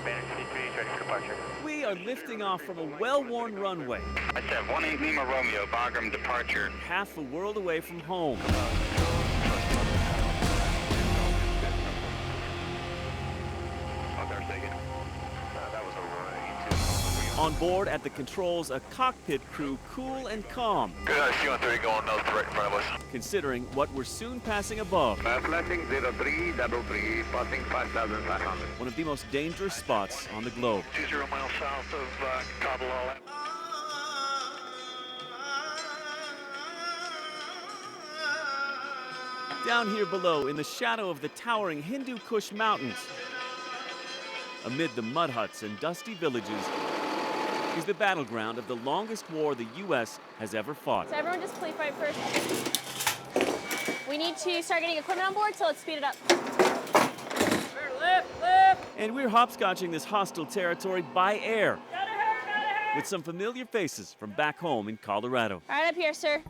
ready for departure. We are lifting off from a well-worn runway, I said 18 Lima Romeo, Bagram departure. half a world away from home. That was a On board at the controls, a cockpit crew cool and calm, Good, C-130 going nose right in front of us. considering what we're soon passing above. Flashing 0333, passing 5,500. One of the most dangerous spots on the globe. 20 miles south of Kabul. Down here below, in the shadow of the towering Hindu Kush Mountains, amid the mud huts and dusty villages, is the battleground of the longest war the U.S. has ever fought. So everyone just play fight first. We need to start getting equipment on board, so let's speed it up. Lift. And we're hopscotching this hostile territory by air with some familiar faces from back home in Colorado. All right, up here, sir.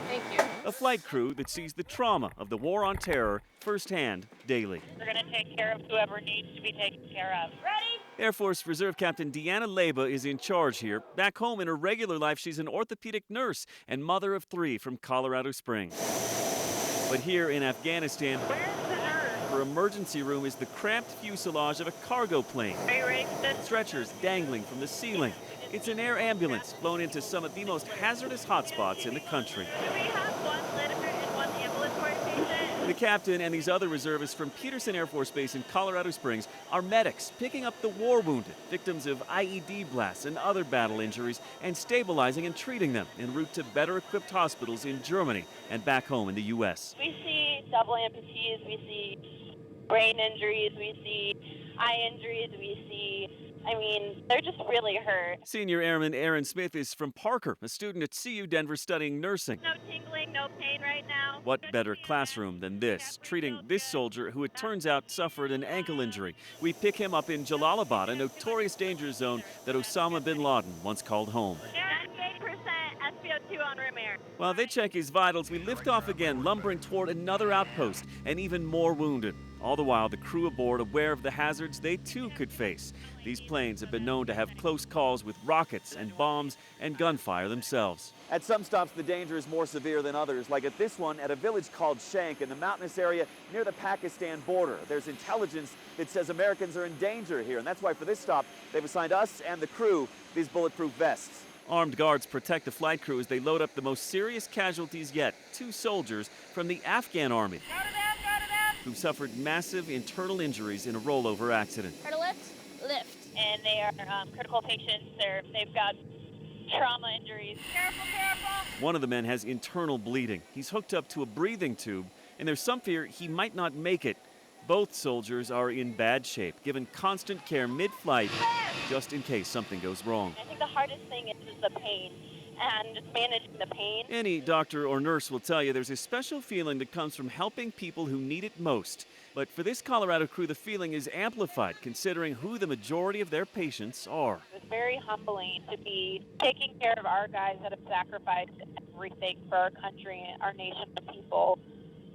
Thank you. A flight crew that sees the trauma of the war on terror firsthand daily. We're going to take care of whoever needs to be taken care of. Ready? Air Force Reserve Captain Deanna Leba is in charge here. Back home in her regular life, she's an orthopedic nurse and mother of 3 from Colorado Springs. But here in Afghanistan, her emergency room is the cramped fuselage of a cargo plane. Are you ready for this? Stretchers dangling from the ceiling. It's an air ambulance flown into some of the most hazardous hotspots in the country. Do we have one litter and one ambulatory patient? The captain and these other reservists from Peterson Air Force Base in Colorado Springs are medics picking up the war wounded, victims of IED blasts and other battle injuries, and stabilizing and treating them en route to better equipped hospitals in Germany and back home in the U.S. We see double amputees, we see brain injuries, we see eye injuries, they're just really hurt. Senior Airman Aaron Smith is from Parker, a student at CU Denver studying nursing. No tingling, no pain right now. What better classroom than this, treating this soldier who it turns out suffered an ankle injury. We pick him up in Jalalabad, a notorious danger zone that Osama bin Laden once called home. 98% SpO2 on room air. While they check his vitals, we lift off again, lumbering toward another outpost, and even more wounded. All the while, the crew aboard aware of the hazards they too could face. These planes have been known to have close calls with rockets and bombs and gunfire themselves. At some stops, the danger is more severe than others, like at this one at a village called Shank in the mountainous area near the Pakistan border. There's intelligence that says Americans are in danger here, and that's why for this stop, they've assigned us and the crew these bulletproof vests. Armed guards protect the flight crew as they load up the most serious casualties yet, 2 soldiers from the Afghan army who suffered massive internal injuries in a rollover accident. Try to lift. And they are critical patients. They've got trauma injuries. Careful. One of the men has internal bleeding. He's hooked up to a breathing tube, and there's some fear he might not make it. Both soldiers are in bad shape, given constant care mid-flight, just in case something goes wrong. I think the hardest thing is the pain and just managing the pain. Any doctor or nurse will tell you there's a special feeling that comes from helping people who need it most. But for this Colorado crew, the feeling is amplified, considering who the majority of their patients are. It was very humbling to be taking care of our guys that have sacrificed everything for our country, our nation, and people.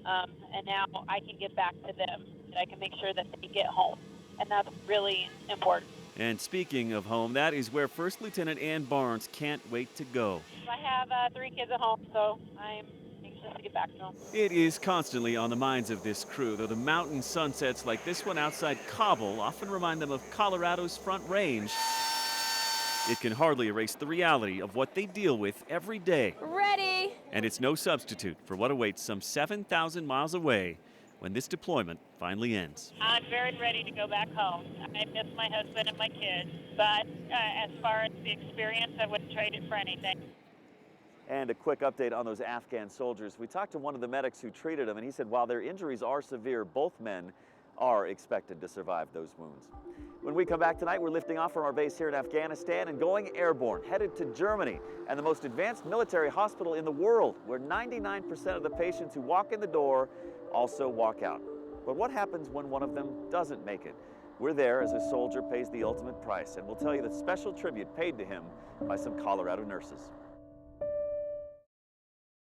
And now I can give back to them, and I can make sure that they get home. And that's really important. And speaking of home, that is where First Lieutenant Ann Barnes can't wait to go. I have 3 kids at home, so I'm anxious to get back to them. It is constantly on the minds of this crew, though the mountain sunsets like this one outside Kabul often remind them of Colorado's Front Range. It can hardly erase the reality of what they deal with every day. Ready. And it's no substitute for what awaits some 7,000 miles away when this deployment finally ends. I'm very ready to go back home. I miss my husband and my kids, but as far as the experience, I wouldn't trade it for anything. And a quick update on those Afghan soldiers. We talked to one of the medics who treated them, and he said while their injuries are severe, both men are expected to survive those wounds. When we come back tonight, we're lifting off from our base here in Afghanistan and going airborne, headed to Germany and the most advanced military hospital in the world, where 99% of the patients who walk in the door also walk out. But what happens when one of them doesn't make it? We're there as a soldier pays the ultimate price, and we'll tell you the special tribute paid to him by some Colorado nurses.